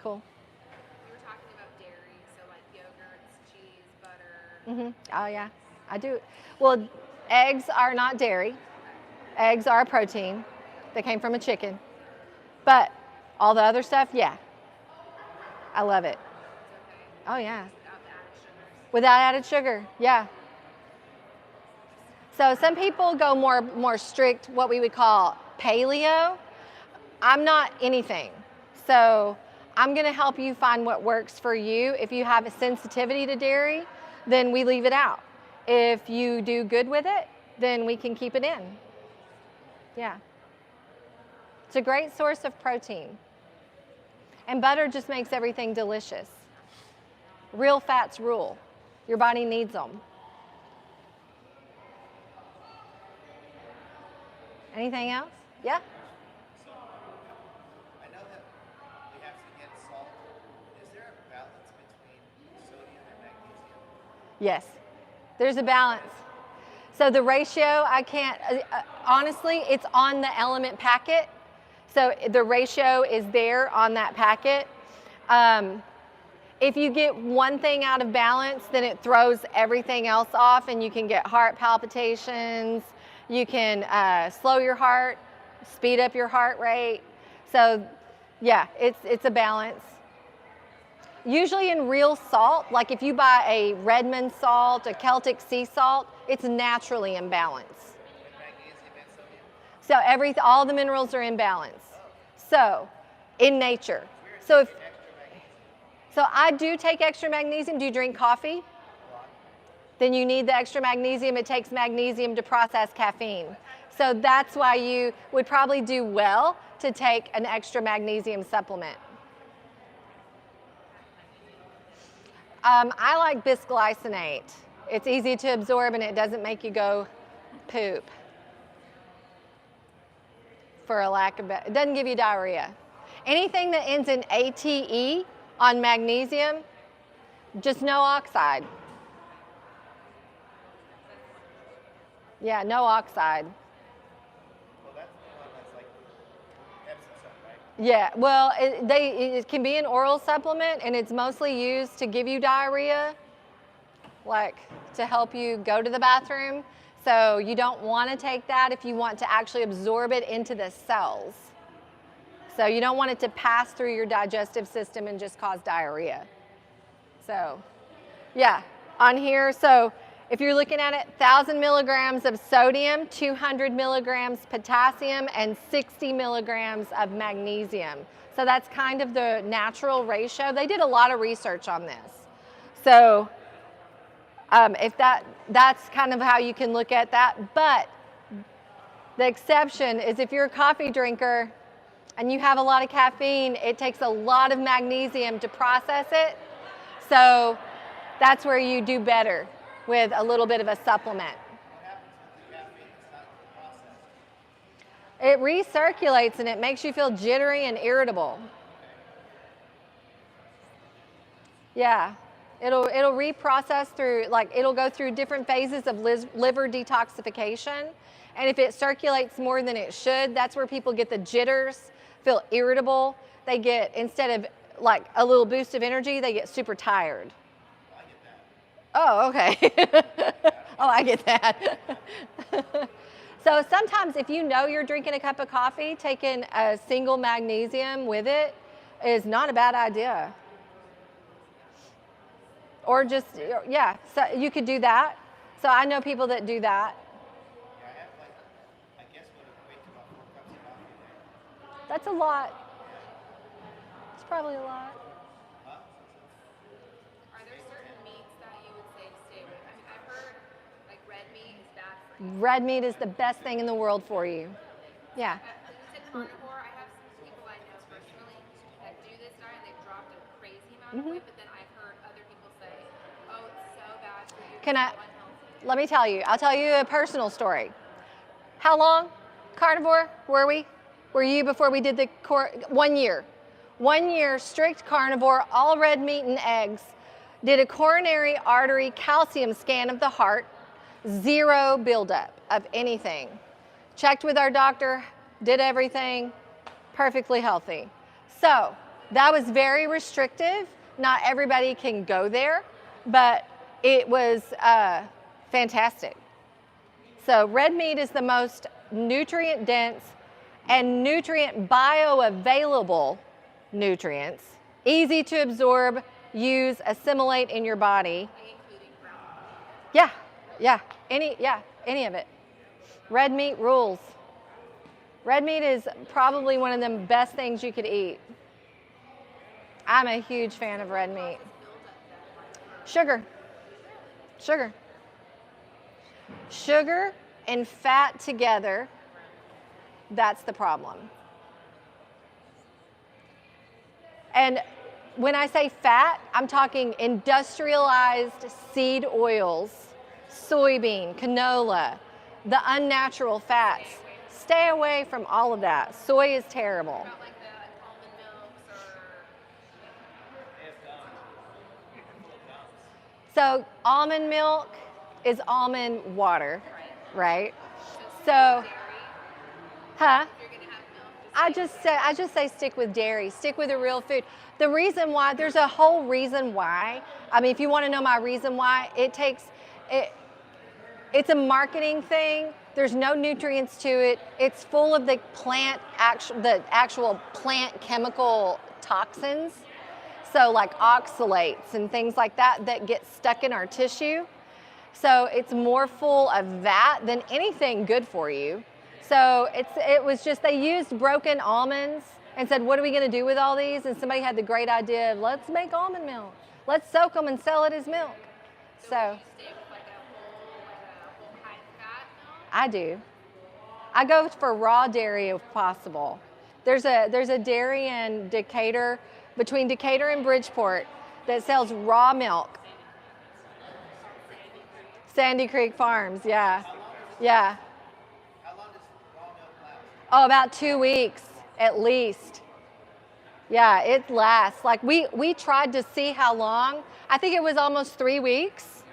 Speaker 1: Cool.
Speaker 2: You were talking about dairy, so like yogurts, cheese, butter.
Speaker 1: Oh yeah, I do. Well, eggs are not dairy. Eggs are a protein that came from a chicken. But all the other stuff, yeah. I love it. Oh yeah. Without added sugar, yeah. So some people go more strict, what we would call paleo. I'm not anything. So I'm going to help you find what works for you. If you have a sensitivity to dairy, then we leave it out. If you do good with it, then we can keep it in. Yeah. It's a great source of protein. And butter just makes everything delicious. Real fats rule. Your body needs them. Anything else? Yeah?
Speaker 4: So, I know that we have to get salt. Is there a balance between sodium and magnesium?
Speaker 1: Yes. There's a balance. So the ratio, I can't, honestly, it's on the element packet. So the ratio is there on that packet. If you get one thing out of balance, then it throws everything else off, and you can get heart palpitations. You can slow your heart, speed up your heart rate. So yeah, it's a balance. Usually in real salt, like if you buy a Redmond salt, a Celtic sea salt, it's naturally in balance.
Speaker 4: With magnesium and sodium?
Speaker 1: So all the minerals are in balance. So in nature. So I do take extra magnesium. Do you drink coffee? Then you need the extra magnesium. It takes magnesium to process caffeine. So that's why you would probably do well to take an extra magnesium supplement. I like bisglycinate. It's easy to absorb and it doesn't make you go poop. For a lack of it doesn't give you diarrhea. Anything that ends in ATE on magnesium, just no oxide. Yeah, no oxide.
Speaker 4: Well, that's the one that's like Epsom salt, right?
Speaker 1: Yeah, well, it can be an oral supplement, and it's mostly used to give you diarrhea, like to help you go to the bathroom. So you don't want to take that if you want to actually absorb it into the cells. So you don't want it to pass through your digestive system and just cause diarrhea. So, yeah, on here, so if you're looking at it, 1,000 milligrams of sodium, 200 milligrams potassium, and 60 milligrams of magnesium. So that's kind of the natural ratio. They did a lot of research on this. So if that's kind of how you can look at that. But the exception is if you're a coffee drinker and you have a lot of caffeine, it takes a lot of magnesium to process it. So that's where you do better with a little bit of a supplement.
Speaker 4: What happens with the caffeine that's not processed?
Speaker 1: It recirculates and it makes you feel jittery and irritable. Yeah, it'll reprocess through, like it'll go through different phases of liver detoxification. And if it circulates more than it should, that's where people get the jitters, feel irritable. They get, instead of like a little boost of energy, they get super tired. Oh, okay. Oh, I get that. So sometimes if you know you're drinking a cup of coffee, taking a single magnesium with it is not a bad idea. Or just, yeah, so you could do that. So I know people that do that.
Speaker 4: Yeah, I have like, I guess what equates to about 4 cups of coffee a day.
Speaker 1: That's a lot. It's probably a lot.
Speaker 2: Are there certain meats that you would say to stay away? I mean, I've heard like red meat is bad for you.
Speaker 1: Red meat is the best thing in the world for you. Yeah.
Speaker 2: You said carnivore. I have some people I know personally that do this diet and they've dropped a crazy amount of weight, but then I've heard other people say, oh, it's so bad for you.
Speaker 1: Can
Speaker 2: it's
Speaker 1: I,
Speaker 2: so unhealthy.
Speaker 1: let me tell you, I'll tell you a personal story. How long carnivore were we? Were you before we did the 1 year? 1 year strict carnivore, all red meat and eggs. Did a coronary artery calcium scan of the heart, 0 buildup of anything. Checked with our doctor, did everything, perfectly healthy. So that was very restrictive. Not everybody can go there, but it was fantastic. So red meat is the most nutrient dense and nutrient bioavailable nutrients, easy to absorb, use, assimilate in your body.
Speaker 2: Including brown meat.
Speaker 1: Yeah, any of it. Red meat rules. Red meat is probably one of the best things you could eat. I'm a huge fan of red meat. Sugar. Sugar and fat together, that's the problem. And when I say fat, I'm talking industrialized seed oils, soybean, canola, the unnatural fats. Stay away from all of that. Soy is terrible.
Speaker 2: About like the almond milks or
Speaker 1: So almond milk is almond water, right? So,
Speaker 2: dairy.
Speaker 1: huh?
Speaker 2: If you're gonna have milk,
Speaker 1: I just say stick with dairy, stick with the real food. The reason why, there's a whole reason why. I mean, if you want to know my reason why, it's a marketing thing. There's no nutrients to it. It's full of the actual plant chemical toxins. So like oxalates and things like that get stuck in our tissue. So it's more full of that than anything good for you. So it was just, they used broken almonds and said, what are we going to do with all these? And somebody had the great idea of, let's make almond milk. Let's soak them and sell it as milk. So
Speaker 2: you stay with like a whole high fat milk.
Speaker 1: I do. I go for raw dairy if possible. There's a dairy in Decatur, between Decatur and Bridgeport, that sells raw milk. Sandy Creek Farms, yeah. Yeah.
Speaker 4: How long does raw milk last?
Speaker 1: Oh, about 2 weeks at least. Yeah, it lasts. Like we tried to see how long. I think it was almost 3 weeks.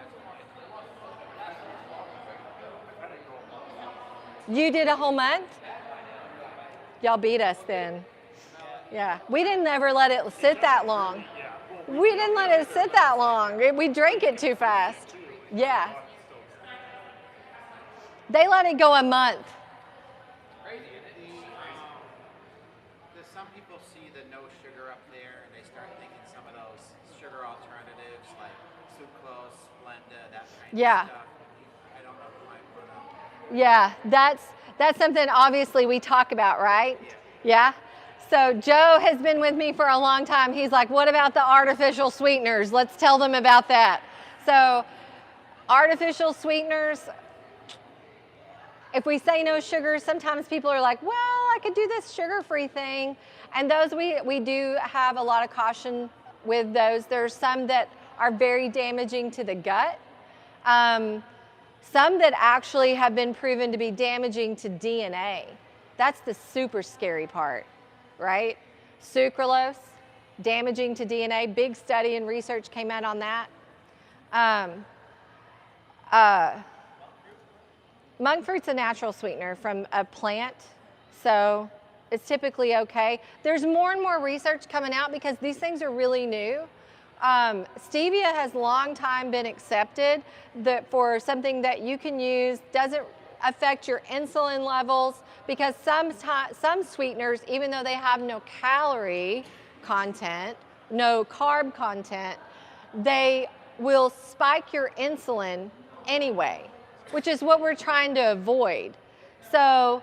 Speaker 1: You did a whole month? Y'all beat us then. Yeah, we didn't ever let it sit that long. We didn't let it sit that long. We drank it too fast. Yeah. They let it go a month.
Speaker 4: Crazy, isn't it? Does some people see the no sugar up there and they start thinking some of those sugar alternatives like sucrose, Splenda, that kind
Speaker 1: Yeah.
Speaker 4: of stuff? I don't know who I put up.
Speaker 1: Yeah, that's something obviously we talk about, right? Yeah. So Joe has been with me for a long time. He's like, what about the artificial sweeteners? Let's tell them about that. So artificial sweeteners, if we say no sugar, sometimes people are like, well, I could do this sugar-free thing. And those we do have a lot of caution with those. There's some that are very damaging to the gut. Some that actually have been proven to be damaging to DNA. That's the super scary part, right? Sucralose, damaging to DNA. Big study and research came out on that. Monk fruit's a natural sweetener from a plant, so it's typically okay. There's more and more research coming out because these things are really new. Stevia has long time been accepted for something that you can use, doesn't affect your insulin levels, because some sweeteners, even though they have no calorie content, no carb content, they will spike your insulin anyway, which is what we're trying to avoid. So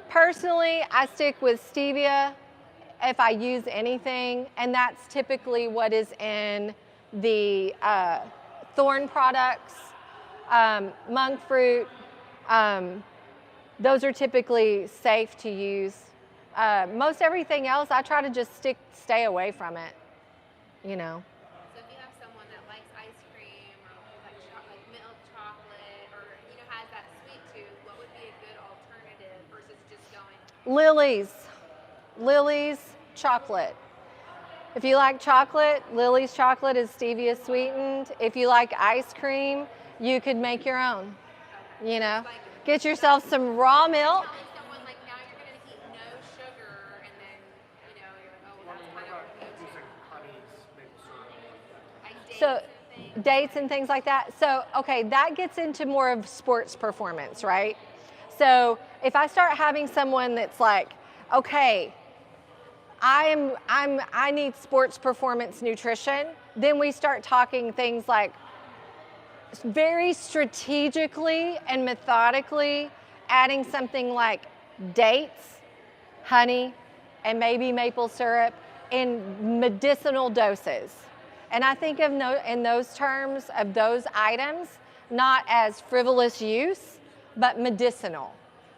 Speaker 1: personally, I stick with stevia if I use anything, and that's typically what is in the thorn products, monk fruit. Those are typically safe to use. Most everything else, I try to just stay away from it, you know.
Speaker 2: So if you have someone that likes ice cream or like milk chocolate or has that sweet tooth, what would be a good alternative versus just going?
Speaker 1: Lily's chocolate. If you like chocolate, Lily's chocolate is stevia sweetened. If you like ice cream, you could make your own. You know, get yourself some raw milk.
Speaker 2: Telling someone like now you're going to eat no sugar, and then you're like, oh, well, that's kind of
Speaker 1: So dates and things like that. So, okay, that gets into more of sports performance, right? So if I start having someone that's like, okay, I need sports performance nutrition, then we start talking things like very strategically and methodically adding something like dates, honey, and maybe maple syrup in medicinal doses. And I think of in those terms of those items, not as frivolous use, but medicinal.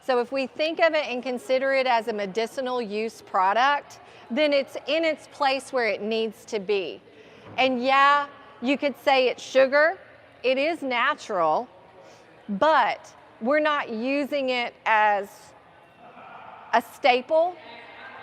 Speaker 1: So if we think of it and consider it as a medicinal use product, then it's in its place where it needs to be. And yeah, you could say it's sugar. It is natural, but we're not using it as a staple,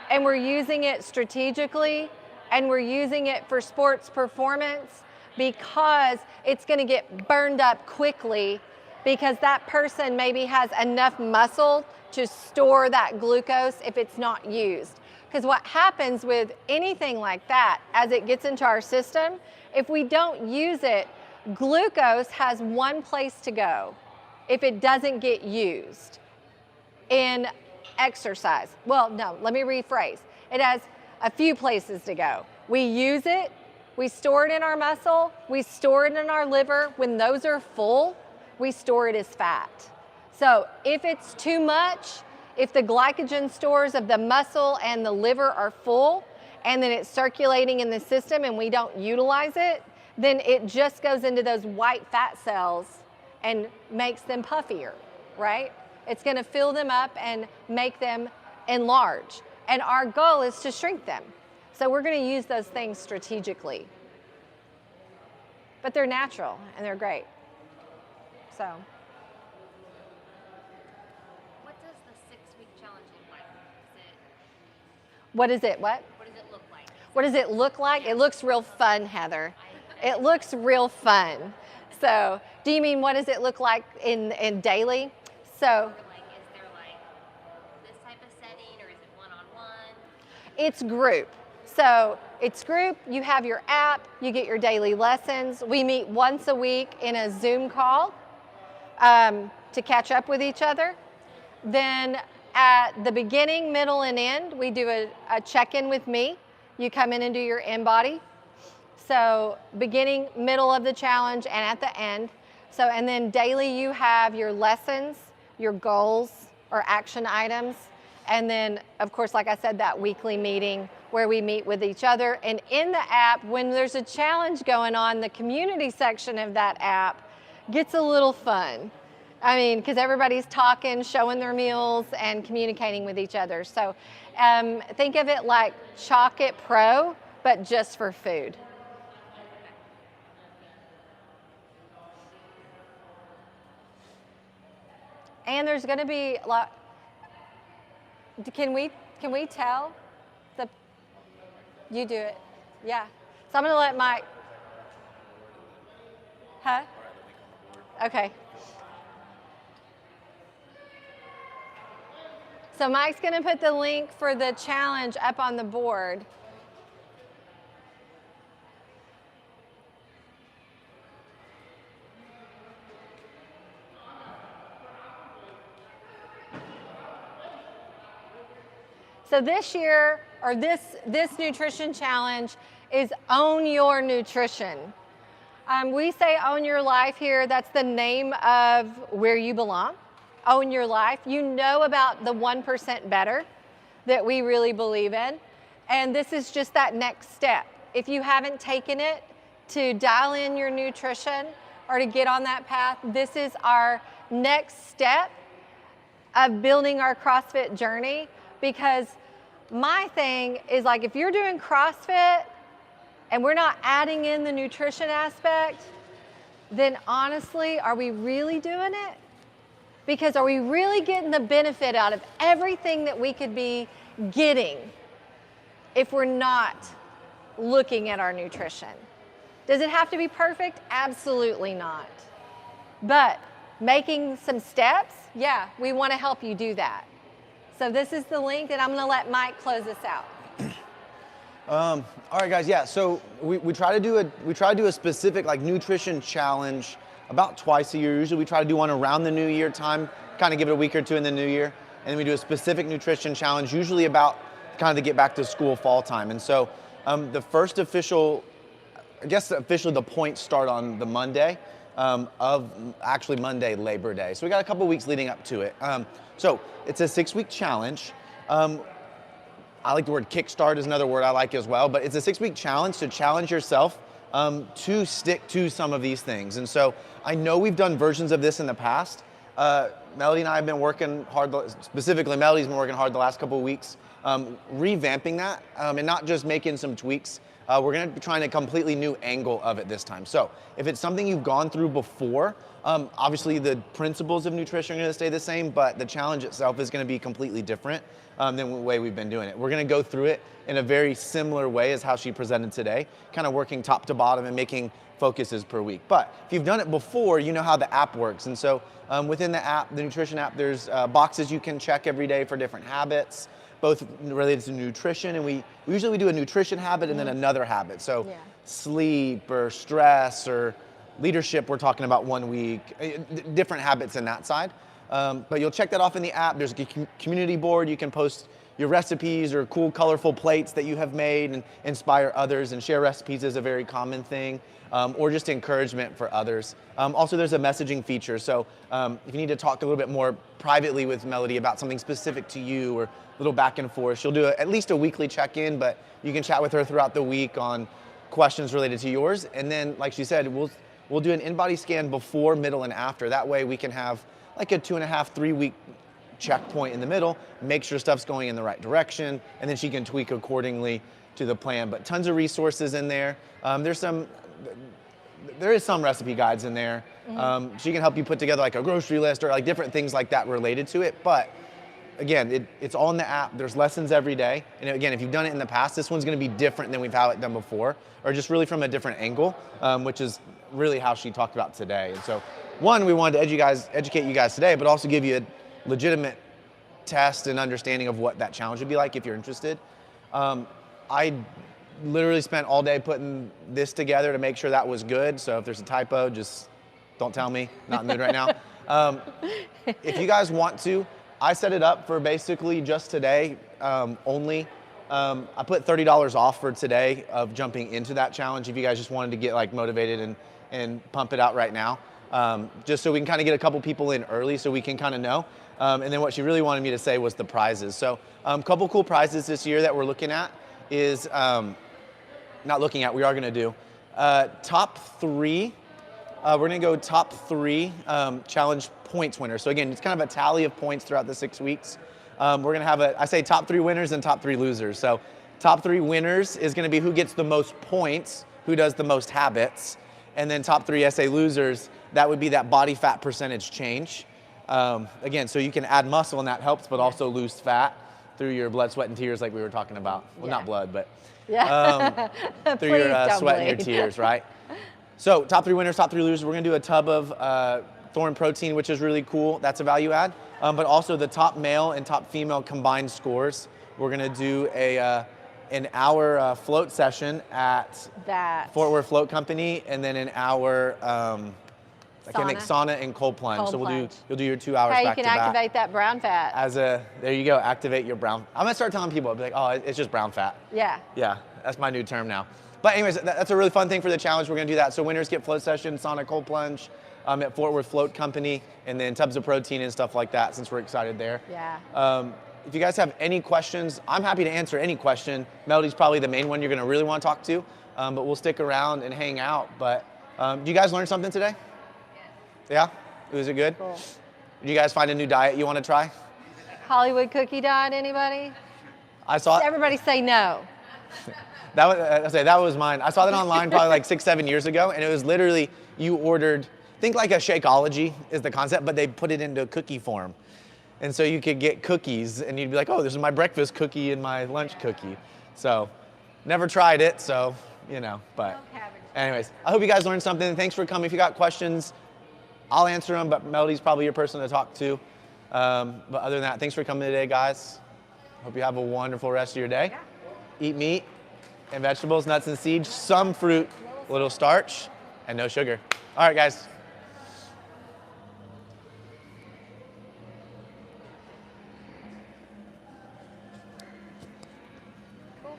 Speaker 1: and we're using it strategically, and we're using it for sports performance because it's going to get burned up quickly because that person maybe has enough muscle to store that glucose if it's not used. Because what happens with anything like that, as it gets into our system, if we don't use it, glucose has one place to go if it doesn't get used in exercise. Well, no, let me rephrase. It has a few places to go. We use it, we store it in our muscle, we store it in our liver. When those are full, we store it as fat. So if it's too much, if the glycogen stores of the muscle and the liver are full, and then it's circulating in the system and we don't utilize it, then it just goes into those white fat cells and makes them puffier, right? It's gonna fill them up and make them enlarge. And our goal is to shrink them. So we're gonna use those things strategically. But they're natural and they're great. So.
Speaker 2: What does the 6-week challenge look like?
Speaker 1: What is it? What?
Speaker 2: What does it look like?
Speaker 1: What does it look like? It looks real fun, Heather. It looks real fun. So, do you mean what does it look like in daily? So,
Speaker 2: Or is there this type of setting, or is it one-on-one?
Speaker 1: it's group. So, it's group. You have your app. You get your daily lessons. We meet once a week in a Zoom call. to catch up with each other. Then at the beginning, middle, and end, we do a check-in with me. You come in and do your in-body. So beginning, middle of the challenge, and at the end. So, and then daily you have your lessons, your goals or action items. And then, of course, like I said, that weekly meeting where we meet with each other. And in the app, when there's a challenge going on, the community section of that app gets a little fun. I mean, because everybody's talking, showing their meals, and communicating with each other. So think of it like Chalk It Pro, but just for food. And there's going to be a lot. Can we tell? You do it. Yeah. So I'm going to let Mike. Huh? Okay. So Mike's going to put the link for the challenge up on the board. So this year, or this nutrition challenge is Own Your Nutrition. We say Own Your Life here. That's the name of where you belong. Own Your Life. You know about the 1% better that we really believe in. And this is just that next step. If you haven't taken it to dial in your nutrition or to get on that path, this is our next step of building our CrossFit journey. Because my thing is, like, if you're doing CrossFit and we're not adding in the nutrition aspect, then honestly, are we really doing it? Because are we really getting the benefit out of everything that we could be getting if we're not looking at our nutrition? Does it have to be perfect? Absolutely not. But making some steps, yeah, we want to help you do that. So this is the link, and I'm going to let Mike close this out.
Speaker 5: All right, guys. Yeah. So we try to do a specific like nutrition challenge about twice a year. Usually we try to do one around the new year time, kind of give it a week or two in the new year, and then we do a specific nutrition challenge, usually about kind of to get back to school fall time. And so the first officially the points start on the Monday of actually Monday, Labor Day. So we got a couple weeks leading up to it. So it's a 6-week challenge. I like the word kickstart is another word I like as well, but it's a 6-week challenge to challenge yourself to stick to some of these things. And so I know we've done versions of this in the past. Melody and I have been working hard, specifically Melody's been working hard the last couple of weeks, revamping that and not just making some tweaks. We're going to be trying a completely new angle of it this time. So if it's something you've gone through before, obviously the principles of nutrition are going to stay the same, but the challenge itself is going to be completely different than the way we've been doing it. We're going to go through it in a very similar way as how she presented today, kind of working top to bottom and making focuses per week. But if you've done it before, you know how the app works. And so within the app, the nutrition app, there's boxes you can check every day for different habits, both related to nutrition, and we usually do a nutrition habit and then another habit. So sleep or stress or leadership, we're talking about 1 week, different habits in that side. But you'll check that off in the app. There's a community board. You can post your recipes or cool, colorful plates that you have made and inspire others, and share recipes is a very common thing, or just encouragement for others. Also, there's a messaging feature. So if you need to talk a little bit more privately with Melody about something specific to you or a little back and forth, she'll do at least a weekly check-in, but you can chat with her throughout the week on questions related to yours. And then, like she said, we'll do an in-body scan before, middle, and after. That way we can have like a 2.5, 3 week checkpoint in the middle, make sure stuff's going in the right direction, and then she can tweak accordingly to the plan. But tons of resources in there. There is some recipe guides in there. She can help you put together like a grocery list or like different things like that related to it. But again, it's all in the app. There's lessons every day. And again, if you've done it in the past, this one's going to be different than we've had it done before, or just really from a different angle, which is really how she talked about today. And so, one, we wanted to educate you guys today, but also give you a legitimate test and understanding of what that challenge would be like if you're interested. I literally spent all day putting this together to make sure that was good. So if there's a typo, just Don't tell me, not in the mood right now. If you guys want to, I set it up for basically just today only. I put $30 off for today of jumping into that challenge if you guys just wanted to get like motivated and pump it out right now. Just so we can kind of get a couple people in early so we can kind of know. And then what she really wanted me to say was the prizes. So a couple cool prizes this year that we're looking at is, not looking at, we are gonna do. Top 3, we're gonna go top 3 challenge points winners. So again, it's kind of a tally of points throughout the 6 weeks. We're gonna have I say top 3 winners and top 3 losers. So top 3 winners is gonna be who gets the most points, who does the most habits. And then top 3 SA losers, that would be that body fat percentage change. Again, so you can add muscle and that helps, but also lose fat through your blood, sweat, and tears like we were talking about. Well, not blood, but through your sweat and your tears, right? So top 3 winners, top 3 losers. We're gonna do a tub of Thorne protein, which is really cool. That's a value add. But also the top male and top female combined scores. We're gonna do an hour float session at Fort Worth Float Company, and then an hour I can't make sauna and cold plunge. You'll do your 2 hours
Speaker 1: Hey,
Speaker 5: back
Speaker 1: you
Speaker 5: to
Speaker 1: can
Speaker 5: back.
Speaker 1: activate that brown fat.
Speaker 5: There you go, activate your brown. I'm gonna start telling people, I'll be like, oh, it's just brown fat.
Speaker 1: Yeah.
Speaker 5: Yeah, that's my new term now. But anyways, that's a really fun thing for the challenge. We're gonna do that. So winners get float session, sauna, cold plunge at Fort Worth Float Company, and then tubs of protein and stuff like that, since we're excited there.
Speaker 1: Yeah.
Speaker 5: If you guys have any questions, I'm happy to answer any question. Melody's probably the main one you're gonna really wanna talk to, but we'll stick around and hang out. But do you guys learn something today? Yeah? Was it good?
Speaker 1: Cool.
Speaker 5: Did you guys find a new diet you wanna try?
Speaker 1: Hollywood cookie diet, anybody?
Speaker 5: I saw it.
Speaker 1: Everybody say no.
Speaker 5: That was mine. I saw that online probably like 6, 7 years ago, and it was literally you ordered, think like a Shakeology is the concept, but they put it into cookie form. And so you could get cookies, and you'd be like, oh, this is my breakfast cookie and my lunch cookie. So never tried it, so, you know, but anyways, I hope you guys learned something. Thanks for coming. If you got questions, I'll answer them, but Melody's probably your person to talk to. But other than that, thanks for coming today, guys. Hope you have a wonderful rest of your day. Eat meat and vegetables, nuts and seeds, some fruit, a little starch, and no sugar. All right, guys.
Speaker 1: Cool.